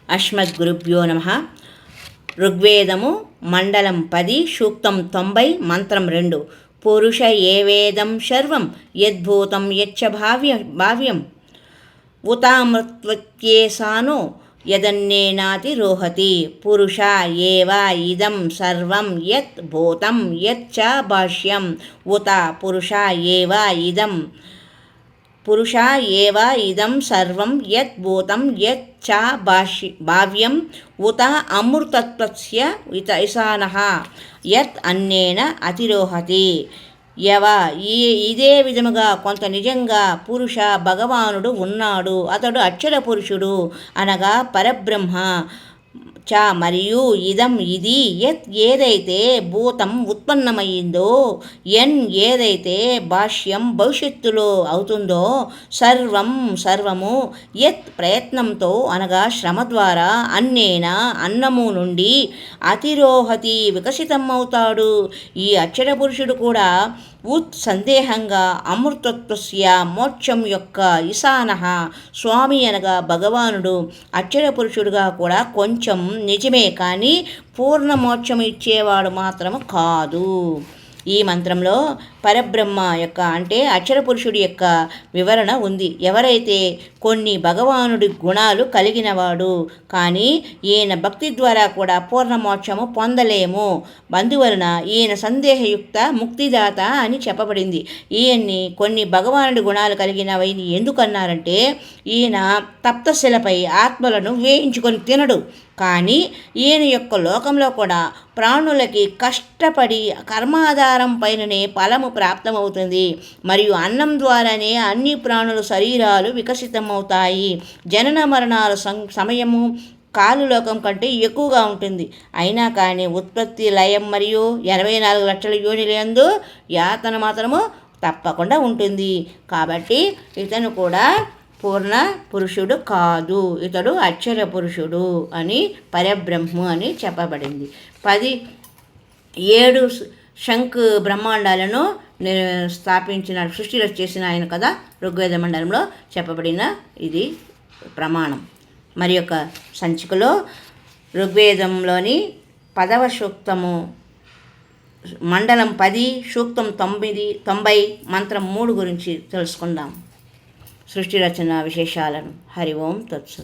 అస్మద్గురుభ్యో నమః. ఋగ్వేదము మండలం 10 సూక్తం 90 మంత్రం 2. పురుష ఏవేదం సర్వం యద్భూతం యచ్చ భావ్యం ఉతామృత్యేసానో యదన్నేనాతిరోహతి. పురుష ఏవ ఇదం సర్వం యత్ భూతం యచ్చ భాష్యం ఉత పురుష ఏవ ఇదం సర్వం యత్ భూతం యత్ చ భావ్యం ఉత అమృతత్వస్య ఈశానః యత్ అన్నేన అతిరోహతి. ఇదే విధముగా కొంత నిజంగా పురుష భగవానుడు ఉన్నాడు. అతడు అక్షర పురుషుడు అనగా పరబ్రహ్మ. చ మరియు ఇదం ఇది యత్ ఏదైతే భూతం ఉత్పన్నమైందో ఎన్ ఏదైతే భాష్యం భవిష్యత్తులో అవుతుందో సర్వము యత్ ప్రయత్నంతో అనగా శ్రమ ద్వారా అన్నేన అన్నము నుండి అతిరోహతి వికసితం అవుతాడు. ఈ అక్షర పురుషుడు కూడా సందేహంగా అమృతత్వస్య మోక్షం యొక్క ఈశానః స్వామి అనగా భగవానుడు అక్షర పురుషుడుగా కూడా కొంచెం నిజమే, కానీ పూర్ణ మోక్షం ఇచ్చేవాడు మాత్రము కాదు. ఈ మంత్రంలో పరబ్రహ్మ యొక్క అంటే అక్షర పురుషుడి యొక్క వివరణ ఉంది. ఎవరైతే కొన్ని భగవానుడి గుణాలు కలిగినవాడు, కానీ ఈయన భక్తి ద్వారా కూడా పూర్ణ మోక్షము పొందలేము. అందువలన ఈయన సందేహయుక్త ముక్తిదాత అని చెప్పబడింది. ఈయన్ని కొన్ని భగవానుడి గుణాలు కలిగినవి ఎందుకన్నారంటే ఈయన తప్తశిలపై ఆత్మలను వేయించుకొని తినడు, కానీ ఈయన యొక్క లోకంలో కూడా ప్రాణులకి కష్టపడి కర్మాధారం పైననే ఫలము ప్రాప్తమవుతుంది. మరియు అన్నం ద్వారానే అన్ని ప్రాణుల శరీరాలు వికసితమవుతాయి. జనన మరణాల సమయము కాలులోకం కంటే ఎక్కువగా ఉంటుంది. అయినా కానీ ఉత్పత్తి లయం మరియు 84 లక్షల యోనిలందు యాతన మాత్రము తప్పకుండా ఉంటుంది. కాబట్టి ఇతను కూడా పూర్ణ పురుషుడు కాదు, ఇతడు అక్షర పురుషుడు అని పరబ్రహ్మ అని చెప్పబడింది. 7 శంఖ్ బ్రహ్మాండాలను స్థాపించిన సృష్టి చేసిన ఆయన కదా ఋగ్వేద మండలంలో చెప్పబడిన ఇది ప్రమాణం. మరి యొక్క సంచికలో ఋగ్వేదంలోని 10వ సూక్తము మండలం 10 సూక్తం 90 మంత్రం 3 గురించి తెలుసుకుందాం. సృష్టి రచన విశేషాలను. హరి ఓం తత్సత్.